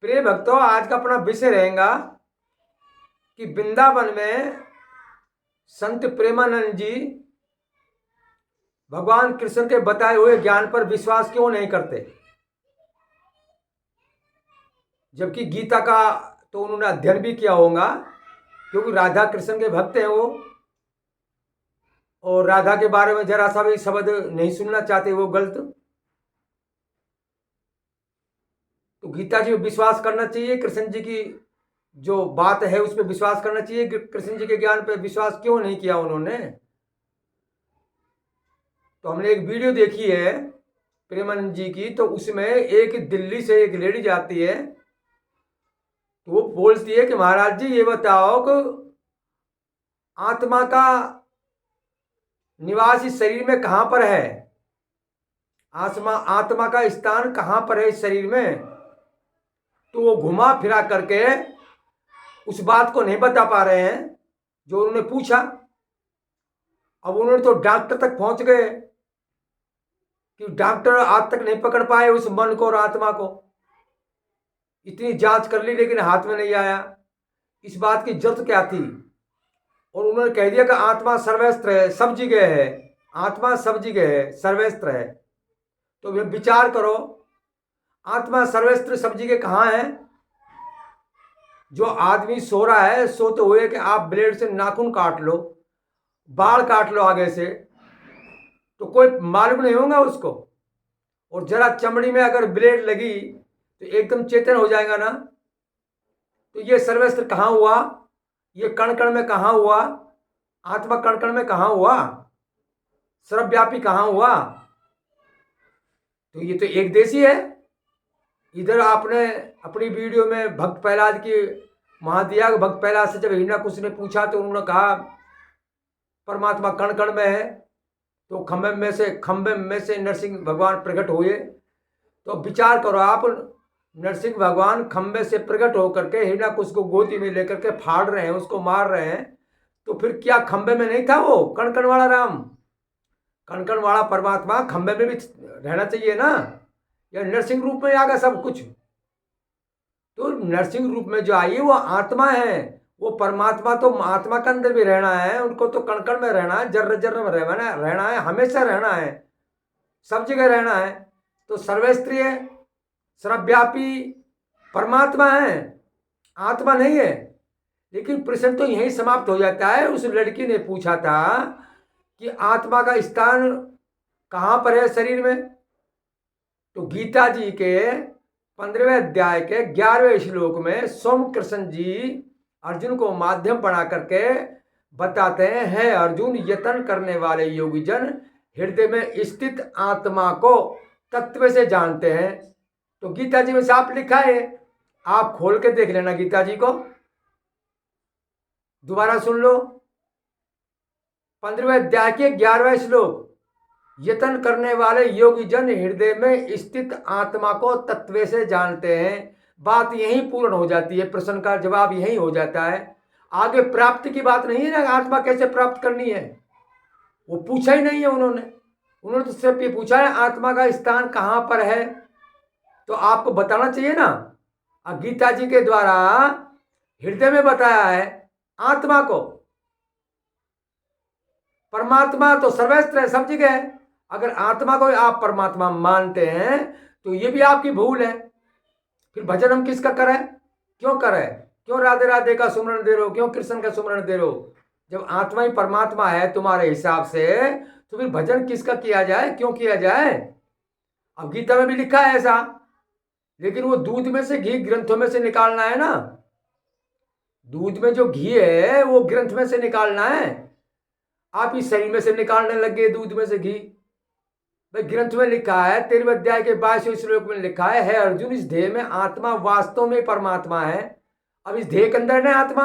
प्रिय भक्तों, आज का अपना विषय रहेगा कि वृंदावन में संत प्रेमानंद जी भगवान कृष्ण के बताए हुए ज्ञान पर विश्वास क्यों नहीं करते। जबकि गीता का तो उन्होंने अध्ययन भी किया होगा, क्योंकि राधा कृष्ण के भक्त हैं वो, और राधा के बारे में जरा सा भी शब्द नहीं सुनना चाहते वो गलत। तो गीता जी पर विश्वास करना चाहिए, कृष्ण जी की जो बात है उस पर विश्वास करना चाहिए। कृष्ण जी के ज्ञान पर विश्वास क्यों नहीं किया उन्होंने। तो हमने एक वीडियो देखी है प्रेमानंद जी की, तो उसमें एक दिल्ली से एक लेडी जाती है, तो वो बोलती है कि महाराज जी ये बताओ कि आत्मा का निवास इस शरीर में कहाँ पर है। आत्मा का स्थान कहाँ पर है इस शरीर में। तो वो घुमा फिरा करके उस बात को नहीं बता पा रहे हैं जो उन्होंने पूछा। अब उन्होंने तो डॉक्टर तक पहुंच गए कि डॉक्टर आज तक नहीं पकड़ पाए उस मन को और आत्मा को। इतनी जांच कर ली लेकिन हाथ में नहीं आया। इस बात की जरूरत क्या थी। और उन्होंने कह दिया कि आत्मा सर्वस्त्र है, सब जगह है। आत्मा सब जगह है, सर्वस्त्र है। तो विचार करो, आत्मा सर्वस्त्र सब जगह कहाँ है। जो आदमी सो रहा है, सोते हुए कि आप ब्लेड से नाखून काट लो, बाल काट लो आगे से, तो कोई मालूम नहीं होगा उसको। और जरा चमड़ी में अगर ब्लेड लगी तो एकदम चेतन हो जाएगा ना। तो ये सर्वस्त्र कहाँ हुआ, ये कण कण में कहाँ हुआ, आत्मा कण कण में कहाँ हुआ, सर्वव्यापी कहाँ हुआ। तो ये तो एक देशी है। इधर आपने अपनी वीडियो में भक्त प्रहलाद की महादिया भक्त प्रहलाद से जब हिरण्याकुश ने पूछा तो उन्होंने कहा परमात्मा कण कण में है। तो खंबे में से नरसिंह भगवान प्रकट हुए। तो विचार करो आप, नरसिंह भगवान खंबे से प्रकट होकर के हिरण्याकुश को गोदी में लेकर के फाड़ रहे हैं, उसको मार रहे हैं। तो फिर क्या खंबे में नहीं था वो कण कण वाला राम, कण कण वाला परमात्मा खंबे में भी रहना चाहिए ना। या नरसिंह रूप में आ गया सब कुछ। तो नरसिंह रूप में जो आई वो आत्मा है। वो परमात्मा तो आत्मा के अंदर भी रहना है, उनको तो कण कण में रहना है, जर्र जर्र में रहना है, हमेशा रहना है, सब जगह रहना है। तो सर्वस्त्रीय सर्वव्यापी परमात्मा है, आत्मा नहीं है। लेकिन प्रश्न तो यही समाप्त हो जाता है। उस लड़की ने पूछा था कि आत्मा का स्थान कहाँ पर है शरीर में। तो गीता जी के 15वें अध्याय के 11वें श्लोक में सोम कृष्ण जी अर्जुन को माध्यम बना करके बताते हैं, है अर्जुन यत्न करने वाले योगी जन हृदय में स्थित आत्मा को तत्व से जानते हैं। तो गीता जी में साफ लिखा है, आप खोल के देख लेना गीता जी को, दोबारा सुन लो। 15वें अध्याय के 11वें श्लोक, यत्न करने वाले योगी जन हृदय में स्थित आत्मा को तत्व से जानते हैं। बात यही पूर्ण हो जाती है, प्रश्न का जवाब यही हो जाता है। आगे प्राप्ति की बात नहीं है ना, आत्मा कैसे प्राप्त करनी है वो पूछा ही नहीं है उन्होंने तो सिर्फ ये पूछा है आत्मा का स्थान कहाँ पर है। तो आपको बताना चाहिए ना। अब गीता जी के द्वारा हृदय में बताया है आत्मा को, परमात्मा तो सर्वस्त्र है, सब जगह है। अगर आत्मा को आप परमात्मा मानते हैं तो ये भी आपकी भूल है। फिर भजन हम किसका करें, क्यों करें, क्यों राधे राधे का सुमरण दे रहे हो, क्यों कृष्ण का सुमरण दे रहे हो। जब आत्मा ही परमात्मा है तुम्हारे हिसाब से, तो फिर भजन किसका किया जाए, क्यों किया जाए। अब गीता में भी लिखा है ऐसा, लेकिन वो दूध में से घी ग्रंथों में से निकालना है ना। दूध में जो घी है वो ग्रंथ में से निकालना है। आप इस शरीर में से निकालने लग गए दूध में से घी। भाई ग्रंथ में लिखा है 13वें अध्याय के 22वें श्लोक में लिखा है अर्जुन इस देह में आत्मा वास्तव में परमात्मा है। अब इस देह के अंदर है आत्मा।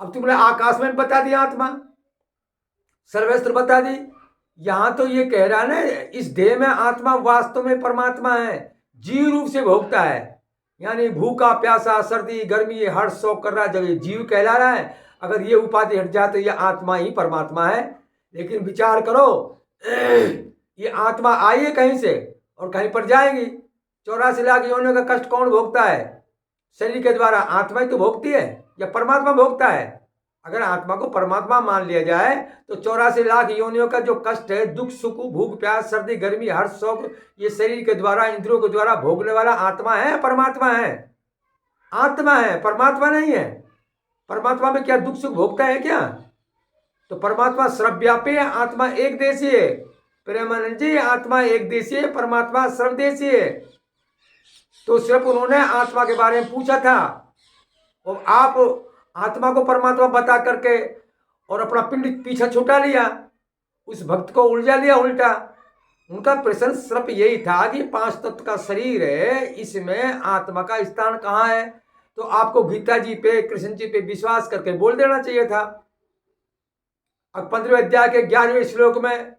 अब तुमने आकाश में बता दिया आत्मा, सर्वस्त्र बता दी। यहां तो ये कह रहा है ना इस देह में आत्मा वास्तव में परमात्मा है, जीव रूप से भोगता है। यानी भूखा प्यासा सर्दी गर्मी हर शौक कर रहा है, जब ये जीव कहला रहा है। अगर ये उपाधि हट जाए तो ये आत्मा ही परमात्मा है। लेकिन विचार करो, ये आत्मा आई है कहीं से और कहीं पर जाएगी। 84 लाख योनियों का कष्ट कौन भोगता है? शरीर के द्वारा आत्मा ही तो भोगती है या परमात्मा भोगता है? अगर आत्मा को परमात्मा मान लिया जाए तो 84 लाख योनियों का जो कष्ट है, दुख सुख भूख प्यास सर्दी गर्मी हर्ष शोक, ये शरीर के द्वारा इंद्रियों के द्वारा भोगने वाला आत्मा है परमात्मा है? आत्मा है, परमात्मा नहीं है। परमात्मा में क्या दुख सुख भोगता है क्या? तो परमात्मा सर्वव्यापी है, आत्मा एक देशीय है। प्रेमानंद जी, आत्मा एक देशीय है, परमात्मा सर्वदेशीय है। तो सिर्फ उन्होंने आत्मा के बारे में पूछा था और आप आत्मा को परमात्मा बता करके और अपना पिंड पीछे छुटा लिया, उस भक्त को उलझा लिया उल्टा। उनका प्रश्न सिर्फ यही था कि 5 तत्व का शरीर है, इसमें आत्मा का स्थान कहाँ है? तो आपको गीता जी पे कृष्ण जी पे विश्वास करके बोल देना चाहिए था। अब 15वें अध्याय के 11वें श्लोक में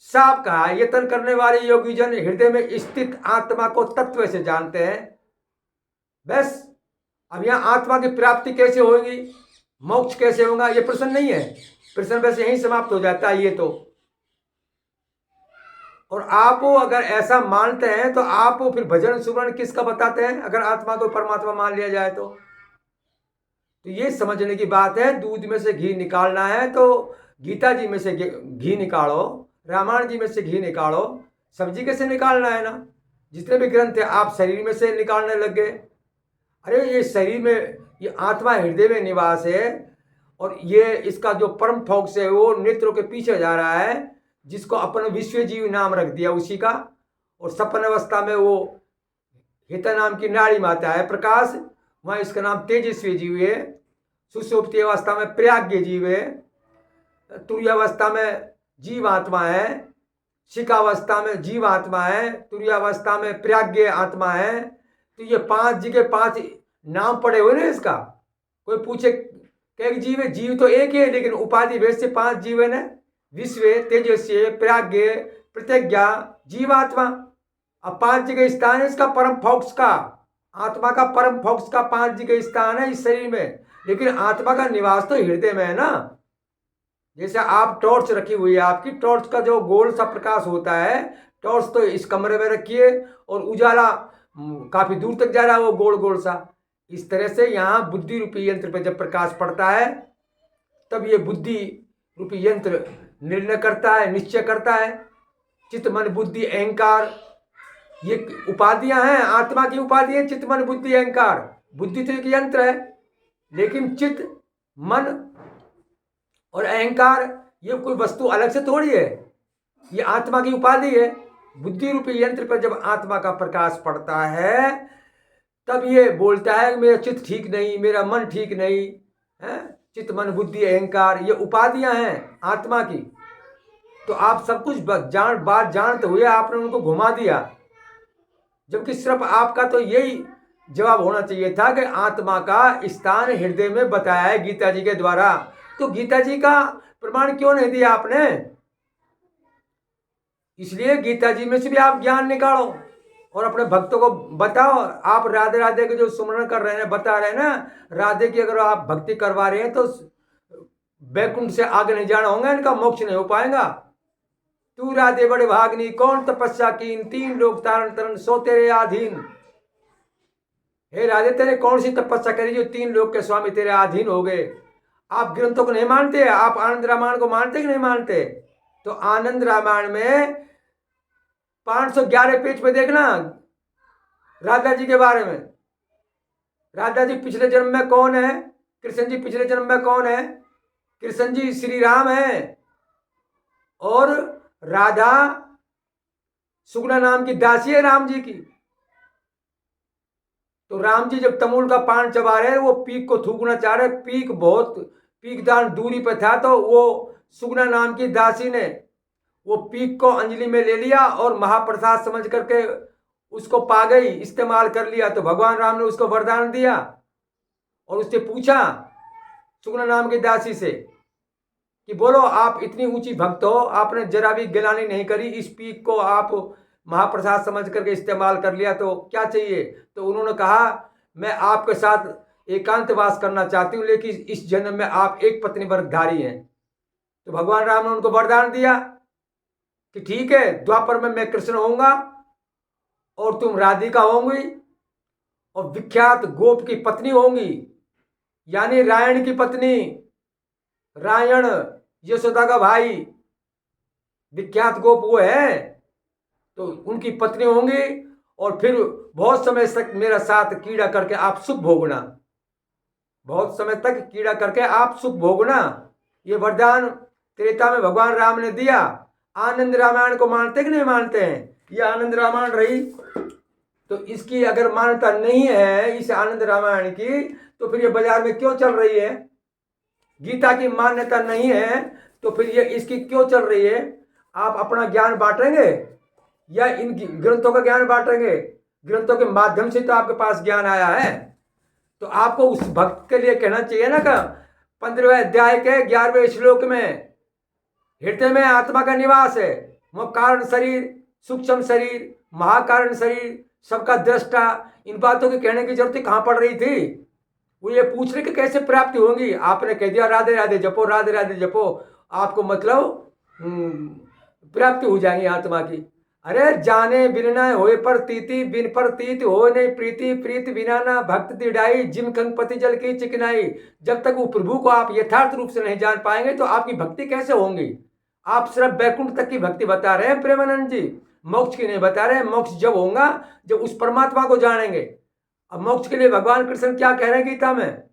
साफ कहा, यत्न करने वाले योगी जन हृदय में स्थित आत्मा को तत्व से जानते हैं। बस अब यहाँ आत्मा की प्राप्ति कैसे होगी, मोक्ष कैसे होगा, ये प्रश्न नहीं है। प्रश्न वैसे यहीं समाप्त हो जाता है ये तो। और आप अगर ऐसा मानते हैं तो आप फिर भजन सुमरण किसका बताते हैं, अगर आत्मा को परमात्मा मान लिया जाए तो ये समझने की बात है। दूध में से घी निकालना है तो गीता जी में से घी निकालो, रामायण जी में से घी निकालो, सब्जी कैसे निकालना है ना। जितने भी ग्रंथ है आप शरीर में से निकालने लग गए। अरे ये शरीर में, ये आत्मा हृदय में निवास है और ये इसका जो परम फोक्स है वो नेत्रों के पीछे जा रहा है, जिसको अपन विश्व जीव नाम रख दिया उसी का। और सपन अवस्था में वो हिता नाम की नाड़ी माता है प्रकाश, वहाँ इसका नाम तेजस्वी जीव है। सुषुप्ति अवस्था में प्रज्ञ जीव है, तुर्यावस्था में जीवात्मा है, शिखावस्था में जीवात्मा है, तुर्यावस्था में प्रज्ञ आत्मा है। तो ये 5 जगह 5 नाम पड़े हुए ना इसका। कोई पूछे क्या जीव है, जीव तो एक ही है लेकिन उपाधि भेद से 5 जीव है ना, विश्व तेजस्वी प्रज्ञ प्रतिज्ञा जीवात्मा। अब 5 जगह स्थान है इसका परम फोक्स का, आत्मा का परम फोक्स का 5 जगह स्थान है इस शरीर में। लेकिन आत्मा का निवास तो हृदय में है ना। जैसे आप टॉर्च रखी हुई है, आपकी टॉर्च का जो गोल सा प्रकाश होता है, टॉर्च तो इस कमरे में रखिए और उजाला काफी दूर तक जा रहा है वो गोल गोल सा। इस तरह से यहाँ बुद्धि रूपी यंत्र पे जब प्रकाश पड़ता है तब ये बुद्धि रूपी यंत्र निर्णय करता है, निश्चय करता है। चित्त मन बुद्धि अहंकार ये उपाधियां हैं, आत्मा की उपाधि है चित्त मन बुद्धि अहंकार। बुद्धि तो एक यंत्र है लेकिन चित्त मन और अहंकार ये कोई वस्तु अलग से थोड़ी है, ये आत्मा की उपाधि है। बुद्धि रूपी यंत्र पर जब आत्मा का प्रकाश पड़ता है तब ये बोलता है मेरा चित्त ठीक नहीं, मेरा मन ठीक नहीं है। चित्त मन बुद्धि अहंकार ये उपाधियां हैं आत्मा की। तो आप सब कुछ बात जानते हुए आपने उनको घुमा दिया, जबकि सिर्फ आपका तो यही जवाब होना चाहिए था कि आत्मा का स्थान हृदय में बताया है गीता जी के द्वारा। तो गीता जी का प्रमाण क्यों नहीं दिया आपने? इसलिए गीता जी में से भी आप ज्ञान निकालो और अपने भक्तों को बताओ। आप राधे राधे के जो सुमरण कर रहे हैं, बता रहे हैं ना, राधे की अगर आप भक्ति करवा रहे हैं तो बैकुंठ से आगे नहीं जाना होगा, इनका मोक्ष नहीं हो पाएगा। तू राधे बड़े भागनी कौन तपस्या कीन, 3 लोग तारण तरण सो तेरे अधीन। हे राधे तेरे कौन सी तपस्या करी जो 3 लोग के स्वामी तेरे अधीन हो गए। आप ग्रंथों को नहीं मानते, आप आनंद रामायण को मानते कि नहीं मानते? तो आनंद रामायण में 511 पेज पे देखना राधा जी के बारे में। राधा जी पिछले जन्म में कौन है, कृष्ण जी पिछले जन्म में कौन है? कृष्ण जी श्री राम है और राधा सुगुना नाम की दासी है राम जी की। तो राम जी जब तमूल का पान चबा रहे, वो पीक को थूकना चाह रहे, पीक बहुत पीकदार दूरी पर था, तो वो सुगुना नाम की दासी ने वो पीक को अंजलि में ले लिया और महाप्रसाद समझ करके उसको पा गई, इस्तेमाल कर लिया। तो भगवान राम ने उसको वरदान दिया और उससे पूछा सुगुना नाम की दासी से कि बोलो आप इतनी ऊंची भक्त हो, आपने जरा भी गिलानी नहीं करी, इस पीक को आप महाप्रसाद समझ करके इस्तेमाल कर लिया, तो क्या चाहिए? तो उन्होंने कहा मैं आपके साथ एकांतवास करना चाहती हूँ, लेकिन इस जन्म में आप एक पत्नी व्रतधारी हैं। तो भगवान राम ने उनको वरदान दिया कि ठीक है, द्वापर में मैं कृष्ण होऊंगा और तुम राधिका होंगी और विख्यात गोप की पत्नी होंगी, यानी रायण की पत्नी। रायण यशोदा का भाई, विख्यात गोप वो है, तो उनकी पत्नी होंगी। और फिर बहुत समय तक मेरा साथ कीड़ा करके आप सुख भोगना, बहुत समय तक कीड़ा करके आप सुख भोगना। ये वरदान त्रेता में भगवान राम ने दिया। आनंद रामायण को मानते कि नहीं मानते हैं? ये आनंद रामायण रही, तो इसकी अगर मान्यता नहीं है इस आनंद रामायण की, तो फिर ये बाजार में क्यों चल रही है? गीता की मान्यता नहीं है तो फिर ये इसकी क्यों चल रही है? आप अपना ज्ञान बांटेंगे या इन ग्रंथों का ज्ञान बांटेंगे? ग्रंथों के माध्यम से तो आपके पास ज्ञान आया है, तो आपको उस भक्त के लिए कहना चाहिए ना कि 15वें अध्याय के 11वें श्लोक में हृदय में आत्मा का निवास है, वो कारण शरीर, सूक्ष्म शरीर, महाकारण शरीर, सबका दृष्टा। इन बातों के कहने की जरूरत कहाँ पड़ रही थी? वो ये पूछ रहे कि कैसे प्राप्ति होगी। आपने कह दिया राधे राधे जपो, राधे राधे जपो, आपको मतलब प्राप्ति हो जाएगी आत्मा की। अरे जाने बिन न होए पर तीति, बिन पर तीत हो नहीं प्रीति, प्रीत बिना ना भक्त दिड़ाई, जिम कंगपति जल की चिकनाई। जब तक वो प्रभु को आप यथार्थ रूप से नहीं जान पाएंगे तो आपकी भक्ति कैसे होंगी? आप सिर्फ बैकुंठ तक की भक्ति बता रहे हैं प्रेमानंद जी, मोक्ष की नहीं बता रहे हैं। मोक्ष जब होगा जब उस परमात्मा को जानेंगे। अब मोक्ष के लिए भगवान कृष्ण क्या कह रहे हैं गीता में?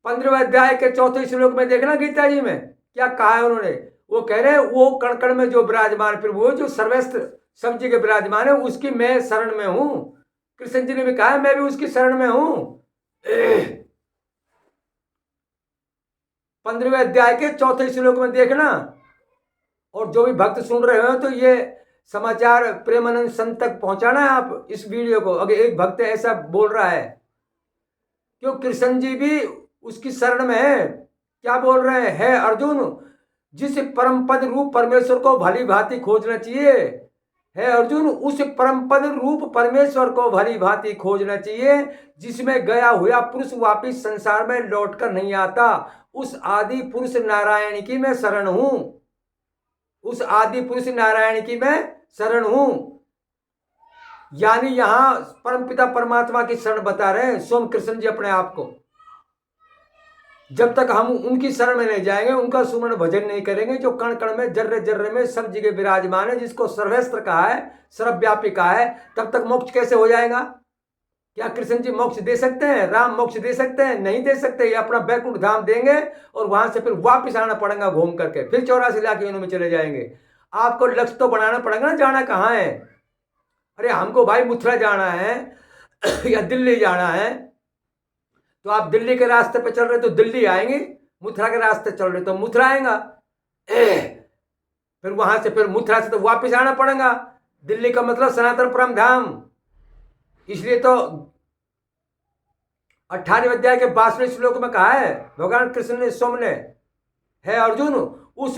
15वें अध्याय के 4वें श्लोक में देखना गीता जी में क्या कहा है उन्होंने। वो कह रहे हैं वो कण कण में जो विराजमान प्रभु, जो सर्वस्त्र सब जगह विराजमान है, उसकी मैं शरण में हूं। कृष्ण जी ने भी कहा है मैं भी उसकी शरण में हूं। 15वें अध्याय के 4वें श्लोक में देखना। और जो भी भक्त सुन रहे हो तो ये समाचार प्रेमानंद संत तक पहुंचाना है आप इस वीडियो को। अगर एक भक्त ऐसा बोल रहा है, क्यों कृष्ण जी भी उसकी शरण में है। क्या बोल रहे हैं? है अर्जुन, जिस परम पद रूप परमेश्वर को भली भांति खोजना चाहिए। है अर्जुन, उस परम पद रूप परमेश्वर को भली भांति खोजना चाहिए, जिसमें गया हुआ पुरुष वापिस संसार में लौटकर नहीं आता। उस आदि पुरुष नारायण की मैं शरण हूं, उस आदि पुरुष नारायण की मैं शरण हूं। यानी यहां परमपिता परमात्मा की शरण बता रहे हैं स्वयं कृष्ण जी अपने आप को। जब तक हम उनकी शरण में नहीं जाएंगे, उनका सुमन भजन नहीं करेंगे, जो कण कण में जर्रे जर्रे में सब जगह विराजमान है, जिसको सर्वस्त्र कहा है, सर्वव्यापी कहा है, तब तक मोक्ष कैसे हो जाएगा? क्या कृष्ण जी मोक्ष दे सकते हैं? राम मोक्ष दे सकते हैं? नहीं दे सकते। ये अपना बैकुंठ धाम देंगे और वहां से फिर वापिस आना पड़ेगा घूम करके, फिर 84 लाख योनियों में चले जाएंगे। आपको लक्ष्य तो बनाना पड़ेगा ना, जाना कहाँ है। अरे हमको भाई मथुरा जाना है या दिल्ली जाना है, तो आप दिल्ली के रास्ते पे चल रहे तो दिल्ली आएंगे, मथुरा के रास्ते चल रहे तो मथुरा आएगा। फिर वहां से फिर मथुरा से तो वापस आना पड़ेगा। दिल्ली का मतलब सनातन परम धाम। इसलिए तो 18वें अध्याय के 22वें श्लोक में कहा है भगवान कृष्ण ने स्वयं ने, है अर्जुन, उस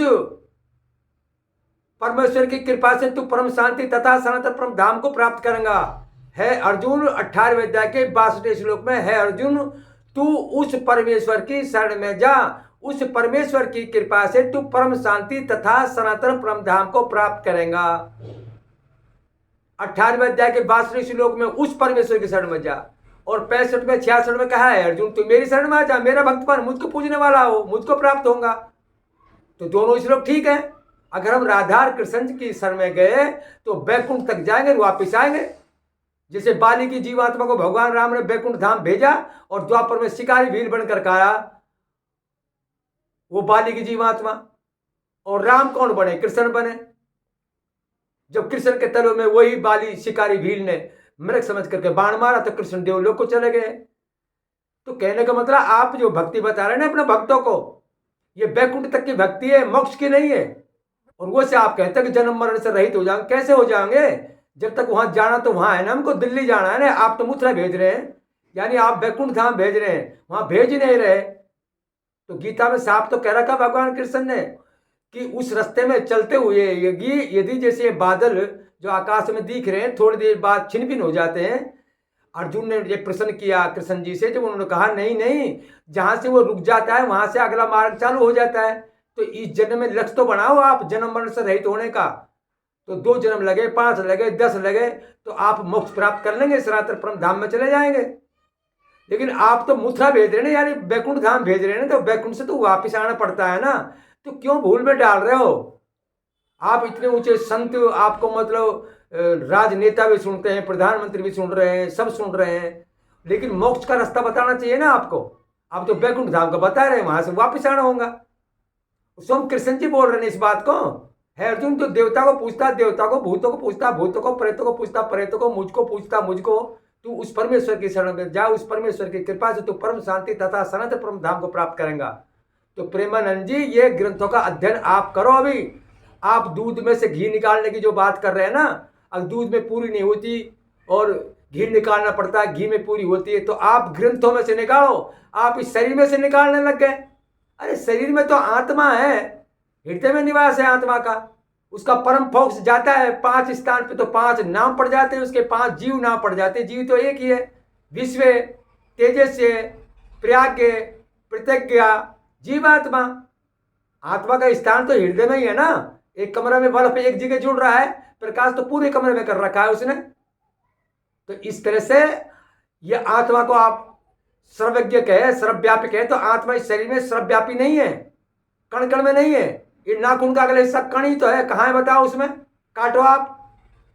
परमेश्वर की कृपा से तू परम शांति तथा सनातन परम धाम को प्राप्त करेगा। है अर्जुन, 18वें अध्याय के 62वें श्लोक में, है अर्जुन तू उस परमेश्वर की शरण में जा, उस परमेश्वर की कृपा से तू परम शांति तथा सनातन परम धाम को प्राप्त करेगा। 18वें अध्याय के 22वें श्लोक में उस परमेश्वर की शरण में जा। और 65 में 66 में कहा है अर्जुन तू मेरी शरण में आ जा, मेरा भक्त बन, मुझको पूजने वाला हो, मुझको प्राप्त होगा। तो दोनों श्लोक ठीक है। अगर हम राधा कृष्ण की शरण में गए तो बैकुंठ तक जाएंगे, वापिस आएंगे। जैसे बाली की जीवात्मा को भगवान राम ने बैकुंठ धाम भेजा और द्वापर में शिकारी भील बनकर आया, वो बाली की जीवात्मा। और राम कौन बने? कृष्ण बने। जब कृष्ण के तलों में वही बाली शिकारी भील ने मृग समझ करके बाण मारा तो कृष्ण देवलोक को चले गए। तो कहने का मतलब आप जो भक्ति बता रहे हैं ना अपने भक्तों को, ये बैकुंठ तक की भक्ति है, मोक्ष की नहीं है। और वो से आप कहते हैं कि जन्म मरण से रहित हो जाएंगे। कैसे हो जाएंगे? जब तक वहां जाना तो वहां है ना, हमको दिल्ली जाना है ना। आप तो मथुरा भेज रहे हैं, यानी आप बैकुंठ धाम भेज रहे हैं, वहां भेज नहीं रहे। तो गीता में साफ तो कह रखा भगवान कृष्ण ने कि उस रास्ते में चलते हुए यदि जैसे बादल जो आकाश में दिख रहे हैं थोड़ी देर बाद छिन भिन हो जाते हैं। अर्जुन ने ये प्रश्न किया कृष्ण जी से, जब उन्होंने कहा नहीं नहीं, जहां से वो रुक जाता है वहां से अगला मार्ग चालू हो जाता है। तो इस जन्म में लक्ष्य तो बनाओ आप जन्म मरण से रहित होने का। तो 2 जन्म लगे, 5 लगे, 10 लगे, तो आप मोक्ष प्राप्त कर लेंगे, सनातन परम धाम में चले जाएंगे। लेकिन आप तो मथुरा भेज रहे हैं, यानी बैकुंठ धाम भेज रहे हैं, तो बैकुंठ से तो वापिस आना पड़ता है ना, तो क्यों भूल में डाल रहे हो? आप इतने ऊंचे संत, आपको मतलब राजनेता भी सुनते हैं, प्रधानमंत्री भी सुन रहे हैं, सब सुन रहे हैं, लेकिन मोक्ष का रास्ता बताना चाहिए ना आपको। आप तो बैकुंठ धाम का बता रहे हैं, वहां से वापिस आना होगा। स्वयं कृष्ण जी बोल रहे हैं इस बात को। है अर्जुन तो देवता को पूछता, देवता को, भूतों को पूछता, भूतों को, प्रेतों को पूछता, प्रेतों को, मुझको पूछता, मुझको। तू उस परमेश्वर की शरण में जा, उस परमेश्वर की कृपा से तू परम शांति तथा सनातन परम धाम को प्राप्त करेगा। तो प्रेमानंद जी, ये ग्रंथों का अध्ययन आप करो। अभी आप दूध में से घी निकालने की जो बात कर रहे हैं ना, अब दूध में पूरी नहीं होती और घी निकालना पड़ता है, घी में पूरी होती है, तो आप ग्रंथों में से निकालो, आप इस शरीर में से निकालने लग गए। अरे शरीर में तो आत्मा है, हृदय में निवास है आत्मा का, उसका परम फोक्स जाता है 5 स्थान पे, तो 5 नाम पड़ जाते हैं उसके, 5 जीव नाम पड़ जाते हैं। जीव तो एक ही है, विश्व, तेजस्य, प्रज्ञ, प्रतिज्ञा, जीवात्मा। आत्मा का स्थान तो हृदय में ही है ना। एक कमरे में बल्ब एक जगह जुड़ रहा है, प्रकाश तो पूरे कमरे में कर रखा है उसने। तो इस तरह से ये आत्मा को आप सर्वज्ञ कहे, सर्वव्यापी कहे, तो आत्मा इस शरीर में सर्वव्यापी नहीं है, कण कण में नहीं है। ये नाखून का अगला हिस्सा कण ही तो है, कहाँ है बताओ? उसमें काटो आप,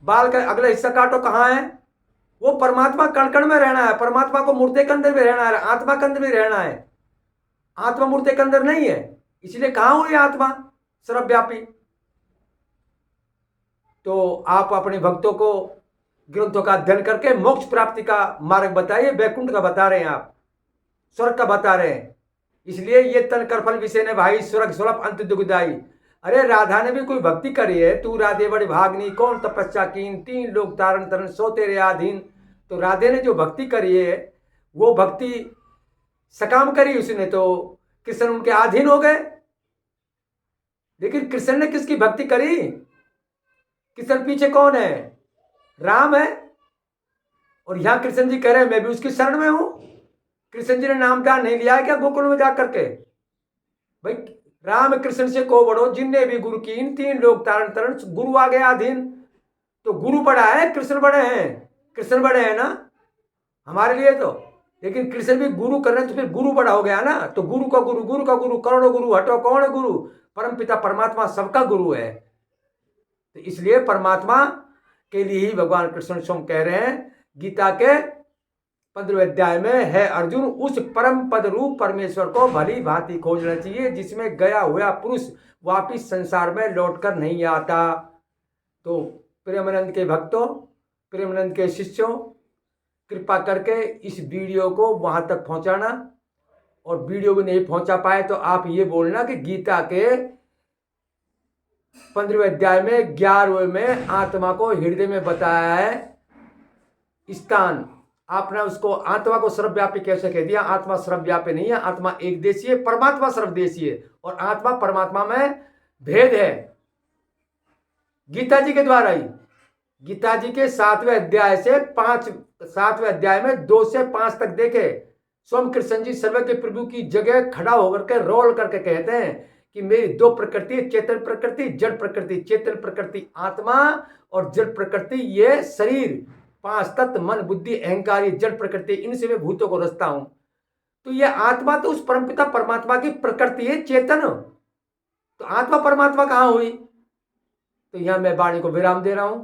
बाल का अगला हिस्सा काटो, कहाँ है वो? परमात्मा कण कण में रहना है, परमात्मा को मुर्दे के अंदर भी रहना है, आत्मा के अंदर भी रहना है। आत्मा मुर्दे के अंदर नहीं है, इसलिए कहाँ हुई आत्मा सर्वव्यापी? तो आप अपने भक्तों को ग्रंथों का अध्ययन करके मोक्ष प्राप्ति का मार्ग बताइए। वैकुंठ का बता रहे हैं आप, स्वर्ग का बता रहे हैं। इसलिए ये तन करफल विषय ने भाई स्वर्ग सुलभ अंत दुखदाई। अरे राधा ने भी कोई भक्ति करी है, तू राधे बड़ी भागनी, कौन तपस्या कीन, 3 लोग तारण तरन सो तेरे आधीन। तो राधे ने जो भक्ति करी है वो भक्ति सकाम करी उसने, तो कृष्ण उनके अधीन हो गए। लेकिन कृष्ण ने किसकी भक्ति करी? कृष्ण पीछे कौन है? राम है। और यहां कृष्ण जी कह रहे हैं मैं भी उसकी शरण में हूं। कृष्ण जी ने नामदान नहीं लिया क्या गोकुल में जाकर के? भाई राम कृष्ण से को बड़ो, जिनने भी गुरु कीन, 3 लोग तारण तरण, गुरु आ गया अधीन। तो गुरु बड़ा है, कृष्ण बड़े हैं? कृष्ण बड़े हैं ना हमारे लिए तो। लेकिन कृष्ण भी गुरु कर रहे हैं, तो फिर गुरु बड़ा हो गया ना। तो गुरु का गुरु, गुरु का गुरु, करोड़ों गुरु, हटो कौन है गुरु? परम पिता परमात्मा सबका गुरु है। तो इसलिए परमात्मा के लिए ही भगवान कृष्ण स्वयं कह रहे हैं गीता के 15वें अध्याय में, है अर्जुन उस परम पद रूप परमेश्वर को भली भांति खोजना चाहिए जिसमें गया हुआ पुरुष वापिस संसार में लौटकर नहीं आता। तो प्रेमानंद के भक्तों, प्रेमानंद के शिष्यों, कृपा करके इस वीडियो को वहां तक पहुंचाना, और वीडियो भी नहीं पहुंचा पाए तो आप ये बोलना कि गीता के 15वें अध्याय में 11वें में आत्मा को हृदय में बताया है स्थान। आपने उसको आत्मा को सर्वव्यापी कैसे कह दिया? आत्मा सर्वव्यापी नहीं है, आत्मा एक देशीय, परमात्मा सर्वदेशीय है, और आत्मा परमात्मा में भेद है गीता जी के द्वारा ही। गीता जी के 7वें अध्याय से 7वें अध्याय में 2 से 5 तक देखे, स्वयं कृष्ण जी सर्व के प्रभु की जगह खड़ा होकर के रोल करके कहते हैं कि मेरी 2 प्रकृति, चेतन प्रकृति, जड़ प्रकृति। चेतन प्रकृति आत्मा और जड़ प्रकृति ये शरीर, 5 तत्व मन बुद्धि अहंकार, ये जड़ प्रकृति, इनसे मैं भूतों को रचता हूं। तो ये आत्मा तो उस परमपिता परमात्मा की प्रकृति है, चेतन। तो आत्मा परमात्मा कहां हुई? तो यहां मैं वाणी को विराम दे रहा हूं।